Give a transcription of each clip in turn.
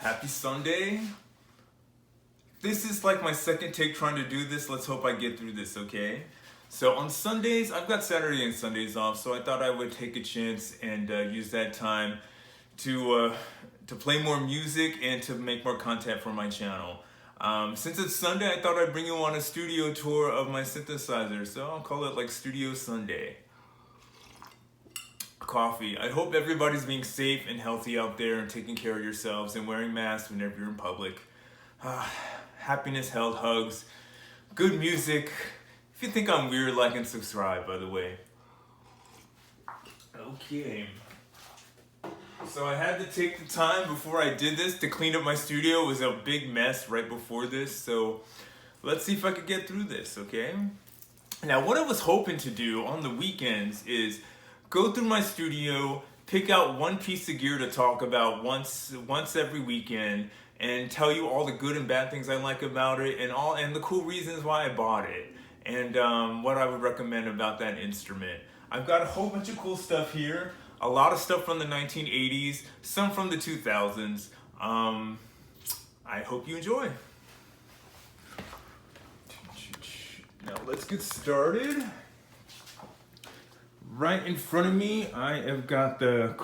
Happy Sunday. This is like my second take trying to do this. Let's hope I get through this, okay? So on Sundays, I've got Saturday and Sundays off, so I thought I would take a chance and use that time to play more music and to make more content for my channel. Since it's Sunday, I thought I'd bring you on a studio tour of my synthesizer, so I'll call it like Studio Sunday. Coffee. I hope everybody's being safe and healthy out there and taking care of yourselves and wearing masks whenever you're in public. Happiness, health, hugs, good music. If you think I'm weird, like and subscribe, by the way. Okay. So I had to take the time before I did this to clean up my studio. It was a big mess right before this, so let's see if I could get through this, okay? Now, what I was hoping to do on the weekends is go through my studio, pick out one piece of gear to talk about once every weekend, and tell you all the good and bad things I like about it, and the cool reasons why I bought it, and what I would recommend about that instrument. I've got a whole bunch of cool stuff here, a lot of stuff from the 1980s, some from the 2000s. I hope you enjoy. Now let's get started. Right in front of me, I have got the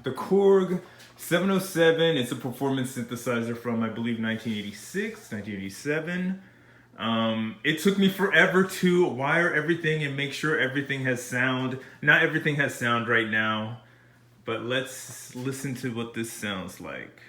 Korg 707. It's a performance synthesizer from, I believe, 1986, 1987. It took me forever to wire everything and make sure everything has sound. Not everything has sound right now, but let's listen to what this sounds like.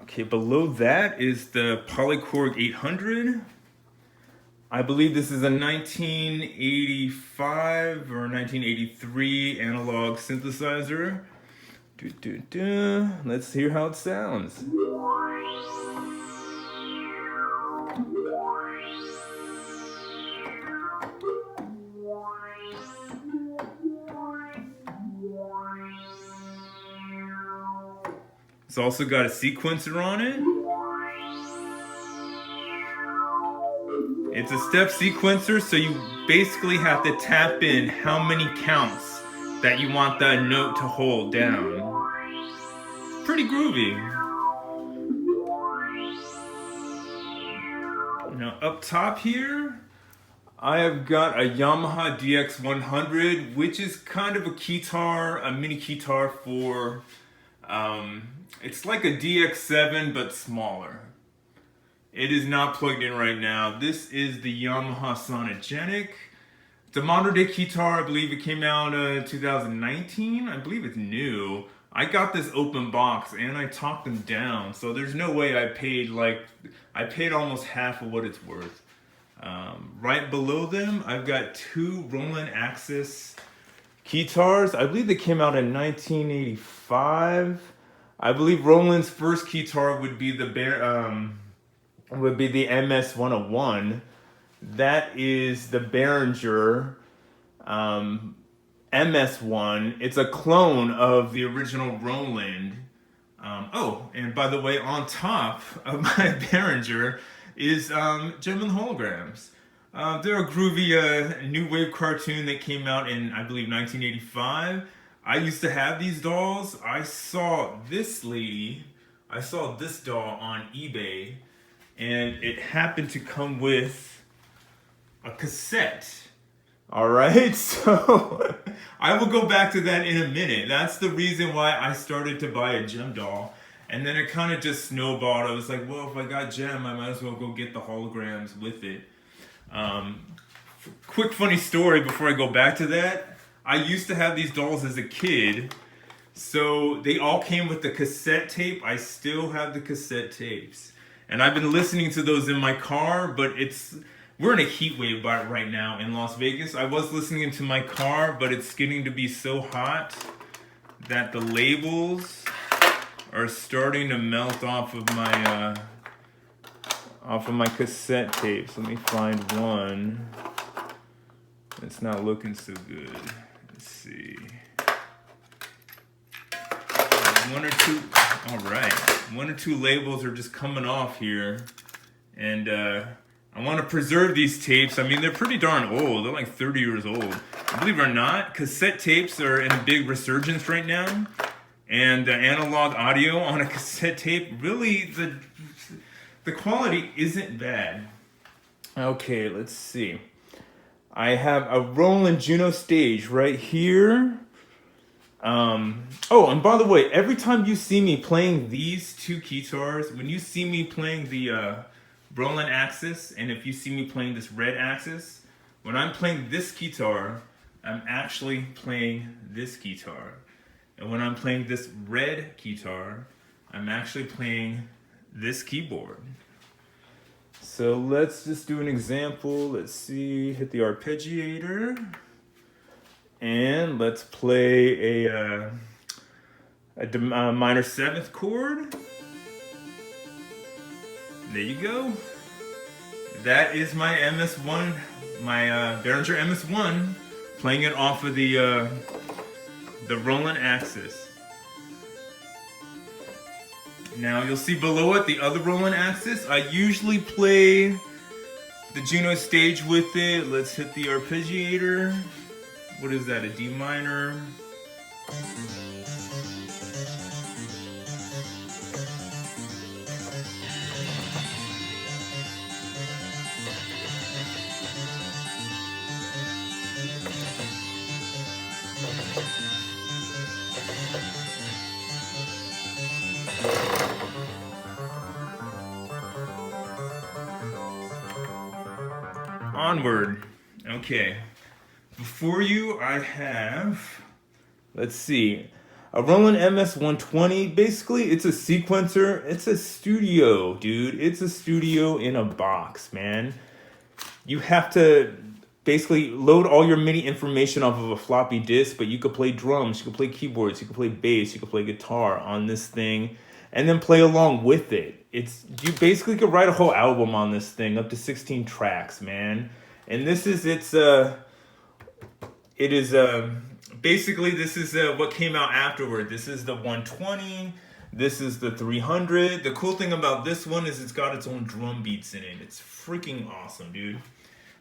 Okay, below that is the Polycork 800. I believe this is a 1985 or 1983 analog synthesizer. Let's hear how it sounds. It's also got a sequencer on it. It's a step sequencer, so you basically have to tap in how many counts that you want that note to hold down. Pretty groovy. Now up top here, I have got a Yamaha DX100, which is kind of a keytar, a mini keytar for it's like a DX7 but smaller. It is not plugged in right now. This is the Yamaha Sonogenic. It's a modern day keytar. I believe it came out 2019. I believe it's new. I got this open box and I talked them down, so there's no way I paid almost half of what it's worth. Right below them, I've got two Roland Axis keytars. I believe they came out in 1985. I believe Roland's first keytar would be the MS101. That is the Behringer MS1. It's a clone of the original Roland. Oh, and by the way, on top of my Behringer is Gentleman Holograms. They're a groovy new wave cartoon that came out in, I believe, 1985. I used to have these dolls. I saw this doll on eBay, and it happened to come with a cassette. All right, so I will go back to that in a minute. That's the reason why I started to buy a Gem doll, and then it kind of just snowballed. I was like, well, if I got Gem, I might as well go get the holograms with it. Quick funny story before I go back to that. I used to have these dolls as a kid, so they all came with the cassette tape. I still have the cassette tapes, and I've been listening to those in my car, but we're in a heat wave right now in Las Vegas. I was listening into my car, but it's getting to be so hot that the labels are starting to melt off of my cassette tapes. Let me find one. It's not looking so good. Let's see. One or two. All right. One or two labels are just coming off here, and I want to preserve these tapes. I mean, they're pretty darn old. They're like 30 years old. Believe it or not, cassette tapes are in a big resurgence right now. And the analog audio on a cassette tape, really, the quality isn't bad. Okay, let's see. I have a Roland Juno stage right here. Oh, and by the way, every time you see me playing these two Keytars, when you see me playing the Roland Axis, and if you see me playing this red Axis, when I'm playing this Keytar, I'm actually playing this Keytar. And when I'm playing this red Keytar, I'm actually playing this keyboard. So let's just do an example. Let's see, hit the arpeggiator. And let's play a minor 7th chord. There you go. That is my MS1, my Behringer MS1, playing it off of the Roland Axis. Now you'll see below it the other Roland Axis. I usually play the Juno stage with it. Let's hit the arpeggiator. What is that, a D minor? Onward. Okay. Before you, I have, let's see, a Roland MS120. Basically, it's a sequencer. It's a studio, dude. It's a studio in a box, man. You have to basically load all your MIDI information off of a floppy disk, but you could play drums, you could play keyboards, you could play bass, you could play guitar on this thing, and then play along with it. You basically could write a whole album on this thing, up to 16 tracks, man. And this is basically this is what came out afterward. This is the 120. This is the 300. The cool thing about this one is it's got its own drum beats in it. It's freaking awesome, dude.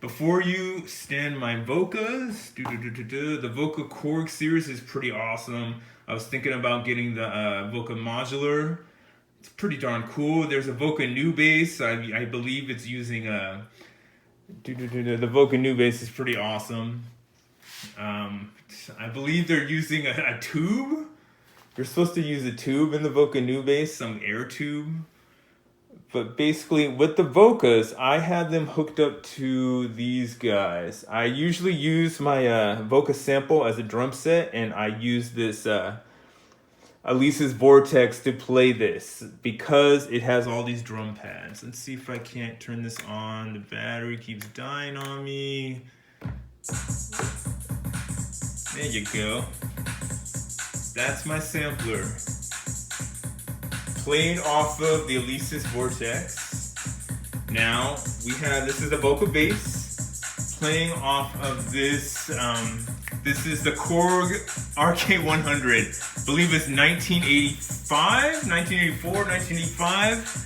Before you stand my Vocas, the Voca Korg series is pretty awesome. I was thinking about getting the Voca Modular. It's pretty darn cool. There's a Voca New Bass. I believe it's using the Voca New Bass is pretty awesome. I believe they're using a tube. You're supposed to use a tube in the Voca New Bass, some air tube. But basically, with the Vocas, I have them hooked up to these guys. I usually use my Voca sample as a drum set, and I use this Alesis Vortex to play this because it has all these drum pads. Let's see if I can't turn this on. The battery keeps dying on me. There you go. That's my sampler. Played off of the Alesis Vortex. Now this is the Voca bass playing off of this. This is the Korg RK100. I believe it's 1985, 1984, 1985.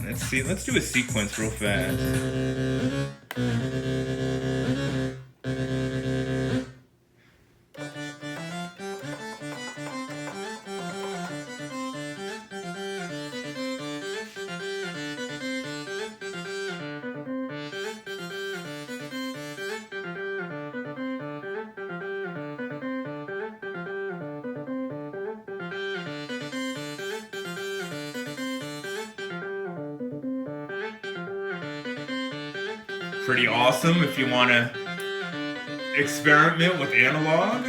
Let's see, let's do a sequence real fast. Pretty awesome if you want to experiment with analog.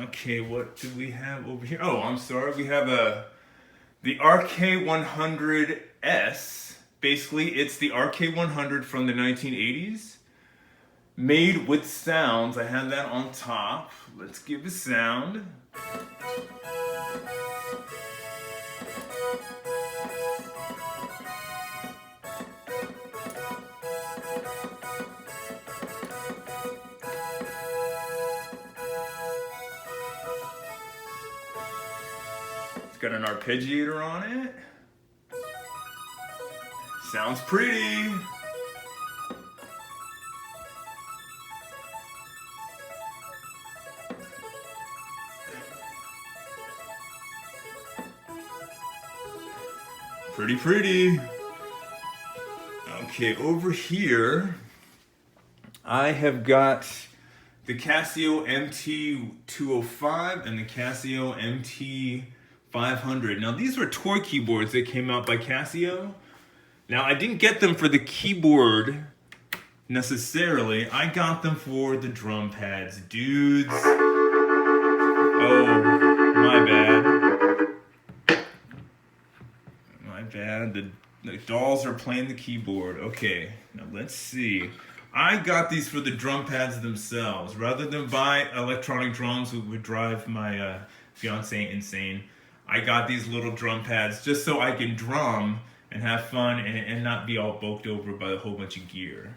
Okay, what do we have over here? Oh, I'm sorry. We have the RK100S. Basically, it's the RK100 from the 1980s. Made with sounds. I have that on top. Let's give a sound. got an arpeggiator on it. Sounds pretty. Pretty. Okay, over here, I have got the Casio MT205 and the Casio MT500. Now, these were toy keyboards that came out by Casio. Now, I didn't get them for the keyboard necessarily. I got them for the drum pads, dudes. Oh, my bad. The dolls are playing the keyboard. Okay, now let's see. I got these for the drum pads themselves. Rather than buy electronic drums, which would drive my fiance insane, I got these little drum pads just so I can drum and have fun and not be all bulked over by a whole bunch of gear.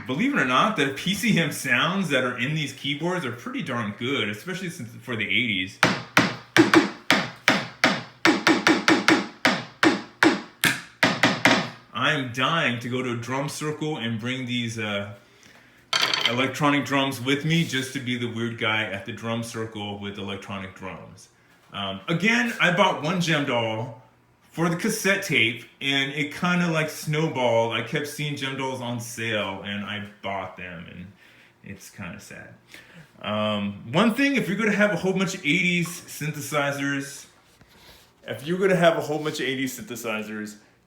Believe it or not, the PCM sounds that are in these keyboards are pretty darn good, especially since for the 80s. I'm dying to go to a drum circle and bring these electronic drums with me just to be the weird guy at the drum circle with electronic drums. Again, I bought one gem doll for the cassette tape, and it kind of like snowballed. I kept seeing gem dolls on sale, and I bought them, and it's kind of sad. One thing, if you're going to have a whole bunch of 80s synthesizers,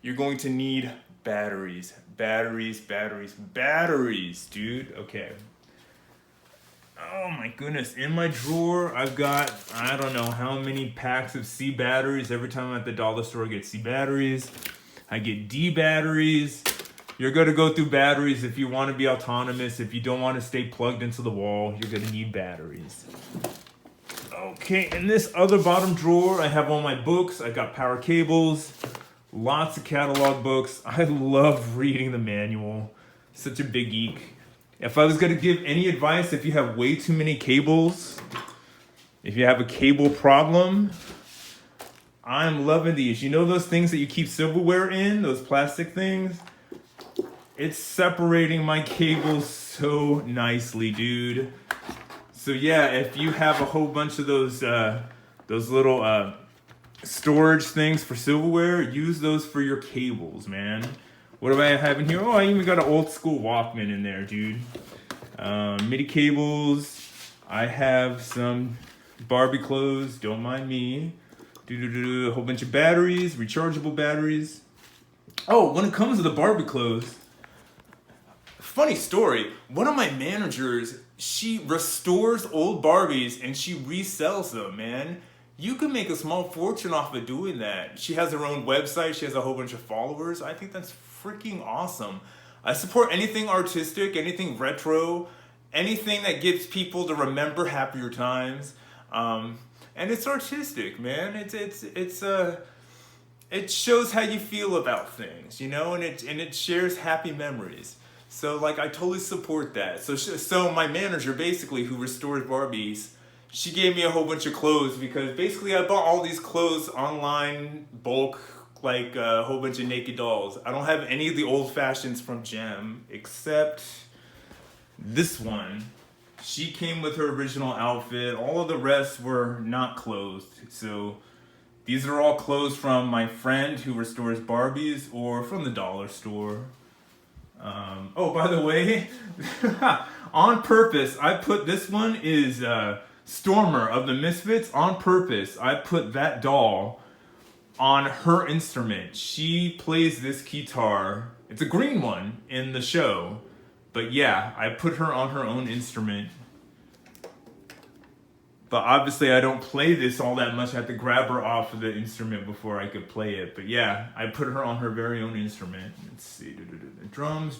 you're going to need batteries, dude. Okay. Oh my goodness. In my drawer, I've got, I don't know how many packs of C batteries. Every time I'm at the dollar store, I get C batteries. I get D batteries. You're going to go through batteries if you want to be autonomous. If you don't want to stay plugged into the wall, you're going to need batteries. Okay, in this other bottom drawer, I have all my books. I got power cables. Lots of catalog books. I love reading the manual. Such a big geek. If I was going to give any advice, if you have way too many cables, if you have a cable problem, I'm loving these. You know those things that you keep silverware in? Those plastic things? It's separating my cables so nicely, dude. So yeah, if you have a whole bunch of those little storage things for silverware, use those for your cables, man. What do I have in here? Oh, I even got an old school Walkman in there, dude. MIDI cables. I have some Barbie Clothes, don't mind me. A whole bunch of batteries, rechargeable batteries. Oh, when it comes to the Barbie Clothes, funny story. One of my managers, she restores old Barbies and she resells them, man. You can make a small fortune off of doing that. She has her own website. She has a whole bunch of followers. I think that's freaking awesome. I support anything artistic, anything retro, anything that gets people to remember happier times. And it's artistic, man. It shows how you feel about things, you know, and it shares happy memories. So like I totally support that. So my manager basically, who restores Barbies, she gave me a whole bunch of clothes because basically I bought all these clothes online, bulk, like a whole bunch of naked dolls. I don't have any of the old fashions from Gem except this one. She came with her original outfit. All of the rest were not clothed. So these are all clothes from my friend who restores Barbies or from the dollar store. Oh, by the way, on purpose, I put this one is Stormer of the Misfits. On purpose, I put that doll on her instrument. She plays this guitar. It's a green one in the show. But yeah, I put her on her own instrument. But obviously I don't play this all that much. I have to grab her off of the instrument before I could play it. But yeah, I put her on her very own instrument. Let's see. Drums.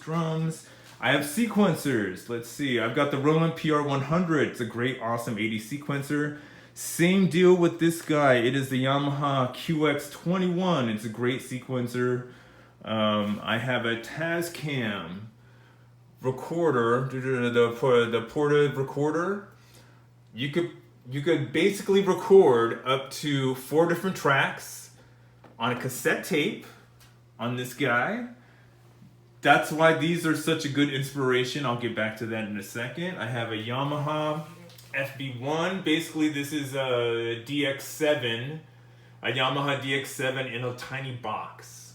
I have sequencers. Let's see. I've got the Roland PR100. It's a great, awesome 80s sequencer. Same deal with this guy. It is the Yamaha QX21. It's a great sequencer. I have a Tascam recorder, the ported recorder. You could you could basically record up to 4 different tracks on a cassette tape on this guy. That's why these are such a good inspiration. I'll get back to that in a second. I have a Yamaha FB1. Basically, this is a DX7, a Yamaha DX7 in a tiny box.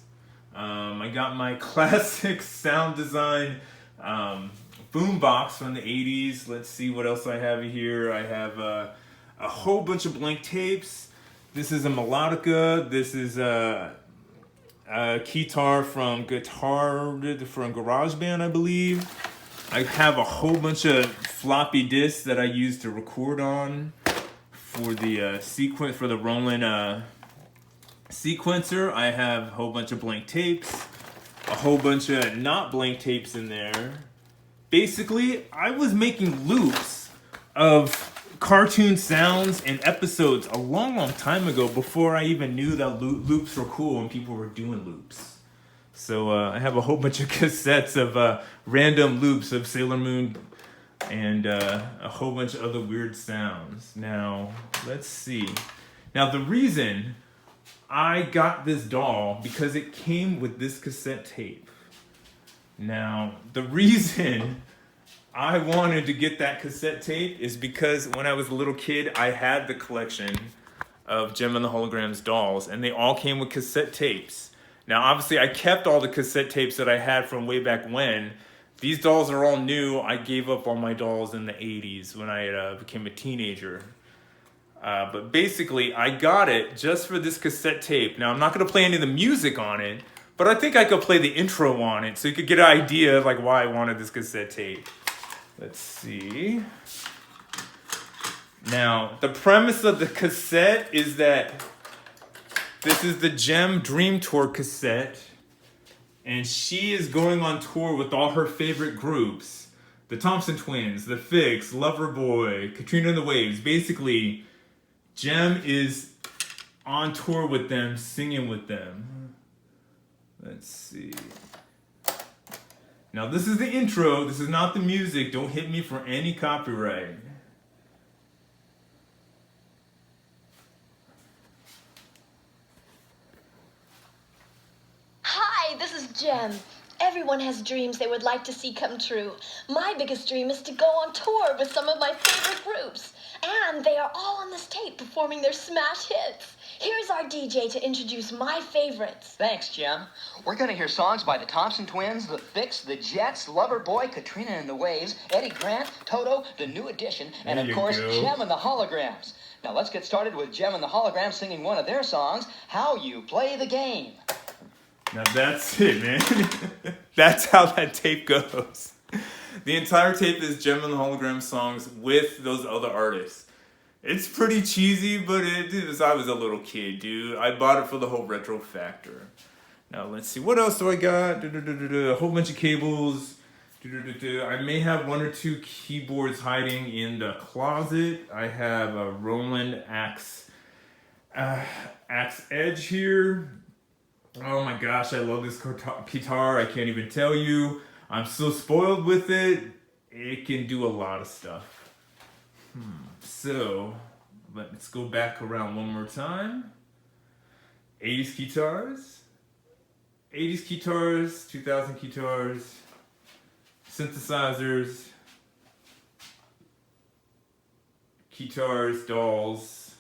I got my classic sound design boombox from the 80s. Let's see what else I have here. I have a whole bunch of blank tapes. This is a melodica. This is a Keytar from GarageBand, I believe. I have a whole bunch of floppy disks that I use to record on for the sequence for the Roland sequencer. I have a whole bunch of blank tapes, a whole bunch of not blank tapes in there. Basically, I was making loops of cartoon sounds and episodes a long time ago before I even knew that loops were cool and people were doing loops. So I have a whole bunch of cassettes of random loops of Sailor Moon and a whole bunch of other weird sounds. Now, let's see. Now, the reason I got this doll because it came with this cassette tape. Now, the reason I wanted to get that cassette tape is because when I was a little kid, I had the collection of Jem and the Holograms dolls, and they all came with cassette tapes. Now, obviously, I kept all the cassette tapes that I had from way back when. These dolls are all new. I gave up on my dolls in the 80s when I became a teenager. But basically, I got it just for this cassette tape. Now, I'm not going to play any of the music on it, but I think I could play the intro on it so you could get an idea of like why I wanted this cassette tape. Let's see. Now, the premise of the cassette is that this is the Jem Dream Tour cassette, and she is going on tour with all her favorite groups. The Thompson Twins, The Fix, Loverboy, Katrina and the Waves. Basically, Jem is on tour with them, singing with them. Let's see. Now, this is the intro. This is not the music. Don't hit me for any copyright. Hi, this is Jem. Everyone has dreams they would like to see come true. My biggest dream is to go on tour with some of my favorite groups. And they are all on this tape performing their smash hits. Here's our DJ to introduce my favorites. Thanks, Jem. We're going to hear songs by the Thompson Twins, The Fix, The Jets, Loverboy, Katrina and the Waves, Eddie Grant, Toto, The New Edition, and of course, Jem and the Holograms. Now let's get started with Jem and the Holograms singing one of their songs, How You Play the Game. Now that's it, man. That's how that tape goes. The entire tape is Jem and the Hologram songs with those other artists. It's pretty cheesy, but I was a little kid, dude. I bought it for the whole retro factor. Now let's see, what else do I got? A whole bunch of cables. I may have 1 or 2 keyboards hiding in the closet. I have a Roland Axe Edge here. Oh my gosh, I love this guitar. I can't even tell you. I'm so spoiled with it. It can do a lot of stuff. So, let's go back around one more time. 80s guitars. 80s guitars, 2000 guitars, synthesizers, guitars, dolls,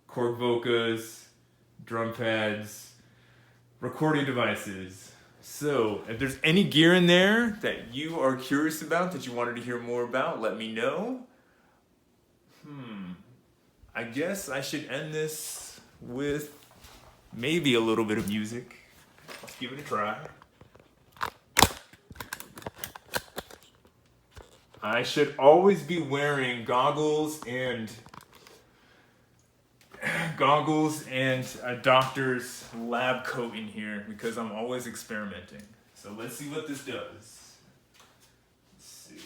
Korg Vocas, drum pads, recording devices. So, if there's any gear in there that you are curious about, that you wanted to hear more about, let me know. I guess I should end this with maybe a little bit of music. Let's give it a try. I should always be wearing goggles and a doctor's lab coat in here because I'm always experimenting. So let's see what this does. Let's see.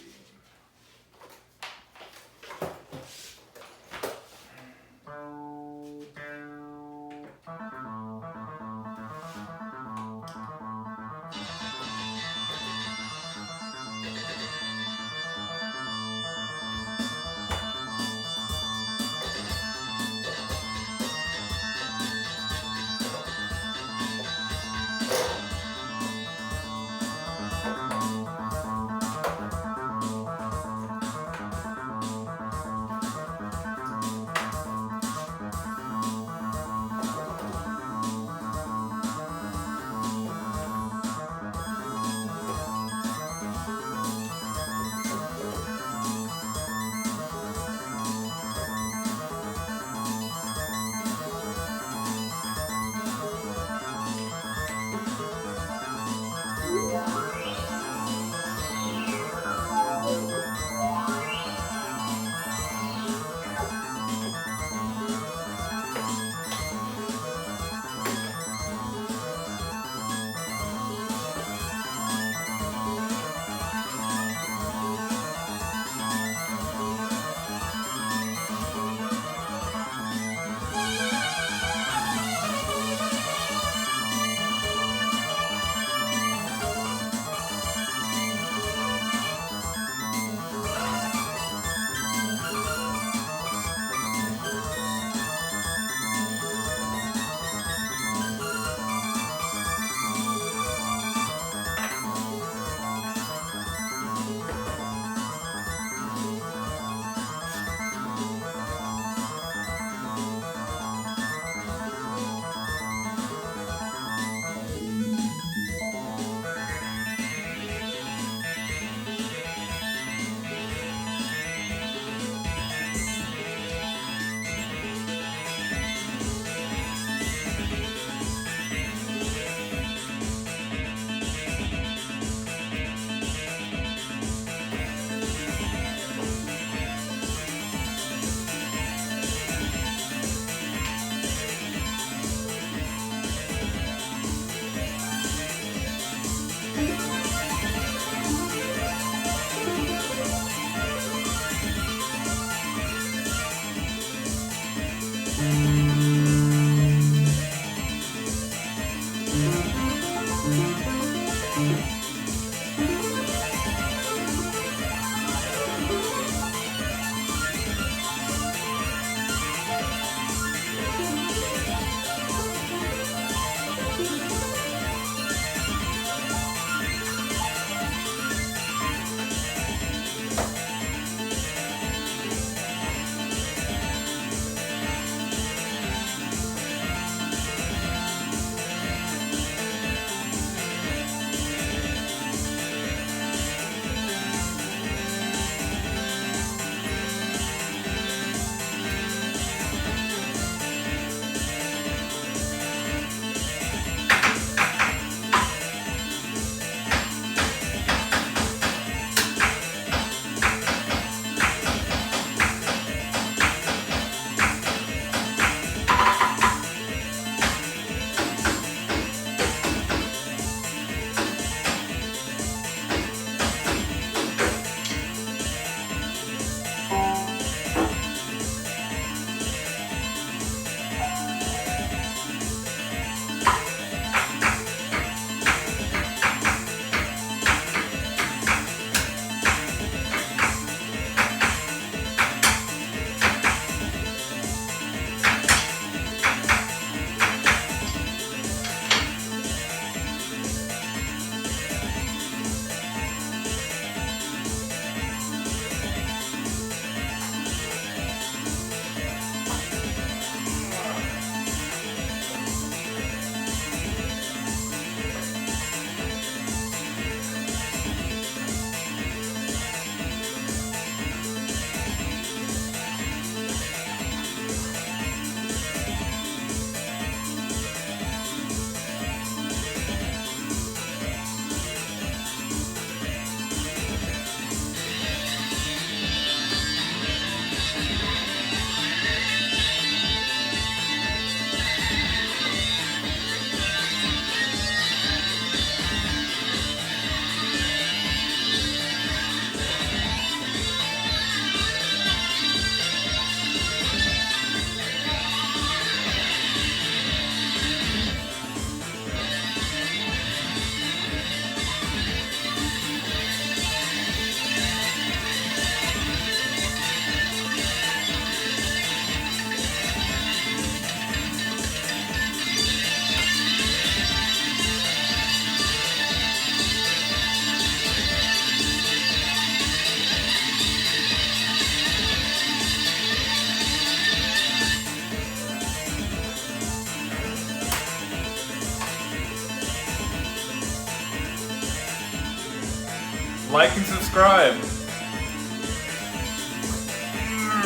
like and subscribe.